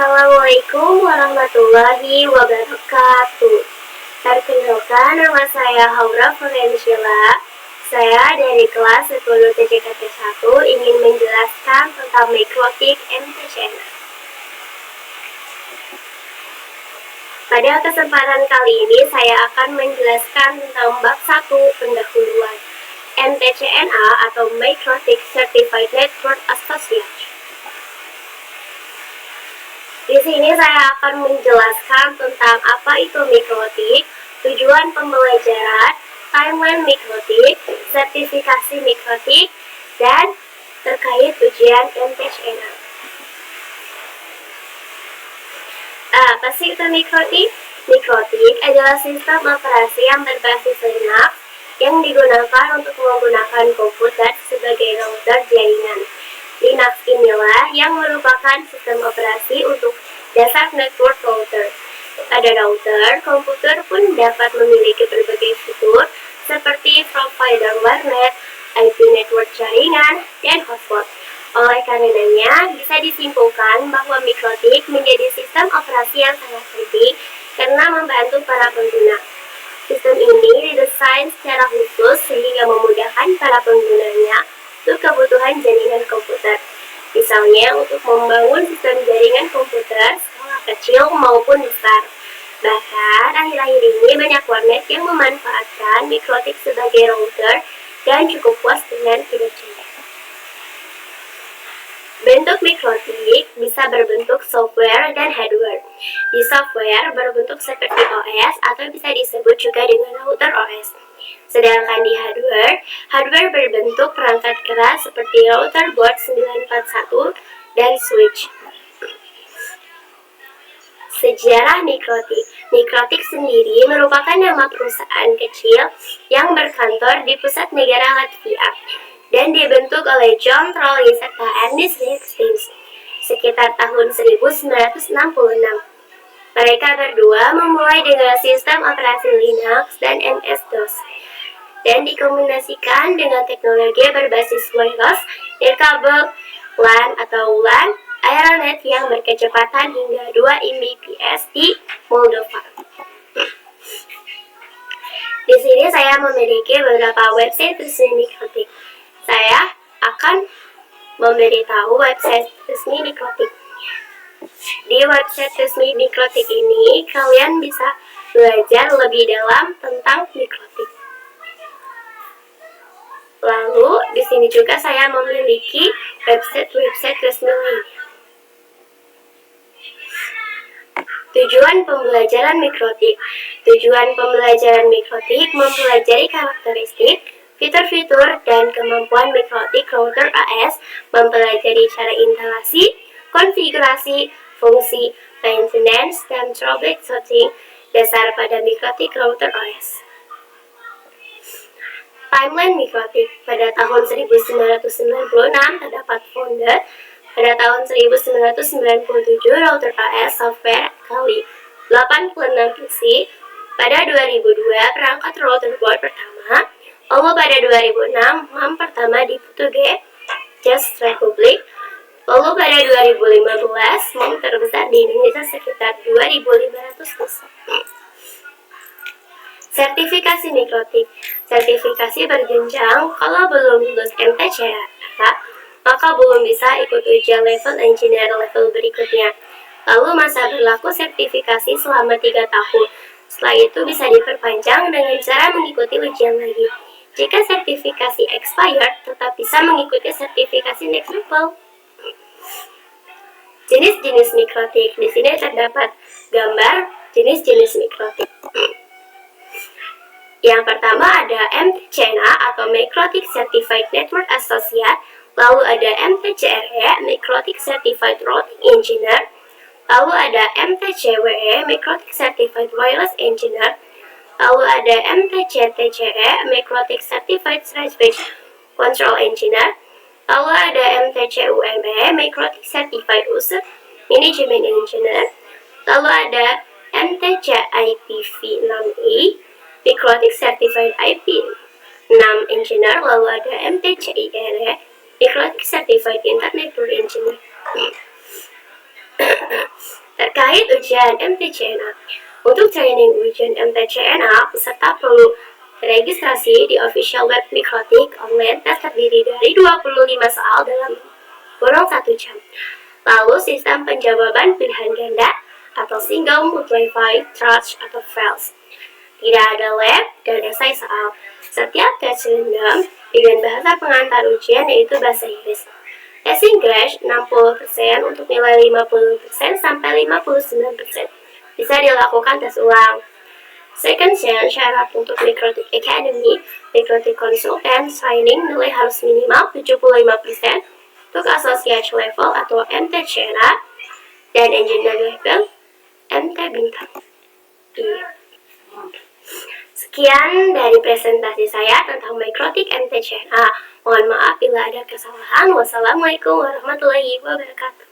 Assalamualaikum warahmatullahi wabarakatuh. Perkenalkan, nama saya Haura Valensila. Saya dari kelas 10 TJKT 1 ingin menjelaskan tentang mikrotik MTCN. Pada kesempatan kali ini saya akan menjelaskan tentang bab 1 pendahuluan MTCNA atau Mikrotik Certified Network Association. Di sini saya akan menjelaskan tentang apa itu mikrotik, tujuan pembelajaran, timeline mikrotik, sertifikasi mikrotik, dan terkait ujian MTCNA. Apa sih itu mikrotik? Mikrotik adalah sistem operasi yang berbasis Linux yang digunakan untuk menggunakan komputer sebagai router jaringan. Linux inilah yang merupakan sistem operasi untuk dasar network router. Pada router, komputer pun dapat memiliki berbagai fitur seperti provider warnet, IP network jaringan, dan hotspot. Oleh karenanya, bisa disimpulkan bahwa mikrotik menjadi sistem operasi yang sangat penting karena membantu para pengguna. Sistem ini didesain secara khusus sehingga memudahkan para penggunanya untuk kebutuhan jaringan komputer. Misalnya untuk membangun sistem jaringan komputer skala kecil maupun besar. Bahkan akhir-akhir ini banyak warnet yang memanfaatkan mikrotik sebagai router dan cukup puas dengan kinerjanya. Bentuk mikrotik bisa berbentuk software dan hardware. Di software berbentuk seperti OS atau bisa disebut juga dengan router OS. Sedangkan di hardware berbentuk perangkat keras seperti router board 941 dan switch. Sejarah mikrotik. Mikrotik sendiri merupakan nama perusahaan kecil yang berkantor di pusat negara Latvia dan dibentuk oleh John Trolley serta Ernest Hastings sekitar tahun 1966. Mereka berdua memulai dengan sistem operasi Linux dan MS-DOS dan dikombinasikan dengan teknologi berbasis wireless dan kabel LAN atau LAN Aeronet yang berkecepatan hingga 2 Mbps di Moldova. Di sini saya memiliki beberapa website resmi mikrotik. Saya akan memberitahu website resmi mikrotik. Di website resmi mikrotik ini, kalian bisa belajar lebih dalam tentang mikrotik. Lalu, di sini juga saya memiliki website resmi lainnya. Tujuan pembelajaran mikrotik. Tujuan pembelajaran mikrotik mempelajari karakteristik, fitur-fitur, dan kemampuan mikrotik router AS, mempelajari cara instalasi, konfigurasi, fungsi, maintenance, dan troubleshooting dasar pada mikrotik router OS. Timeline mikrotik. Pada tahun 1996 terdapat founder. Pada tahun 1997 router AS software kali 86 PC. Pada 2002 perangkat router board pertama. Lalu pada 2006 MAM pertama di Portugal, Czech Republic. Lalu pada 2015 MAM terbesar di Indonesia sekitar 2.500 PC. Sertifikasi mikrotik. Sertifikasi berjenjang. Kalau belum lulus MTCNA, maka belum bisa ikut ujian level engineer level berikutnya. Lalu masa berlaku sertifikasi selama 3 tahun. Setelah itu bisa diperpanjang dengan cara mengikuti ujian lagi. Jika sertifikasi expired, tetap bisa mengikuti sertifikasi next level. Jenis-jenis mikrotik. Di sini terdapat gambar jenis-jenis mikrotik. Yang pertama ada MTCNA atau Mikrotik Certified Network Associate, lalu ada MTCRE, Mikrotik Certified Routing Engineer, lalu ada MTCWE, Mikrotik Certified Wireless Engineer, lalu ada MTCTCE, Mikrotik Certified Switch Control Engineer, lalu ada MTCUME, Mikrotik Certified User Management Engineer, lalu ada MTCIPv6E, Mikrotik Certified IP 6 Engineer, lalu ada MTCIRE, Mikrotik Certified Internet Network Engineer. Terkait ujian MTCNA, untuk training ujian MTCNA, peserta perlu registrasi di official web Mikrotik online tes terdiri dari 25 soal dalam kurun 1 jam. Lalu sistem penjawaban pilihan ganda atau single multiply choice atau FAILS. Tidak ada lab dan esai soal. Setiap tes random dengan bahasa pengantar ujian yaitu bahasa Inggris. Tes English 60% untuk nilai 50% sampai 59%. Bisa dilakukan tes ulang. Second chance syarat untuk Mikrotik Academy, Mikrotik Consultant signing nilai harus minimal 75% untuk associate level atau MTCNA dan engineer level MT bintang. Sekian dari presentasi saya tentang Mikrotik MTCNA. Mohon maaf bila ada kesalahan. Wassalamualaikum warahmatullahi wabarakatuh.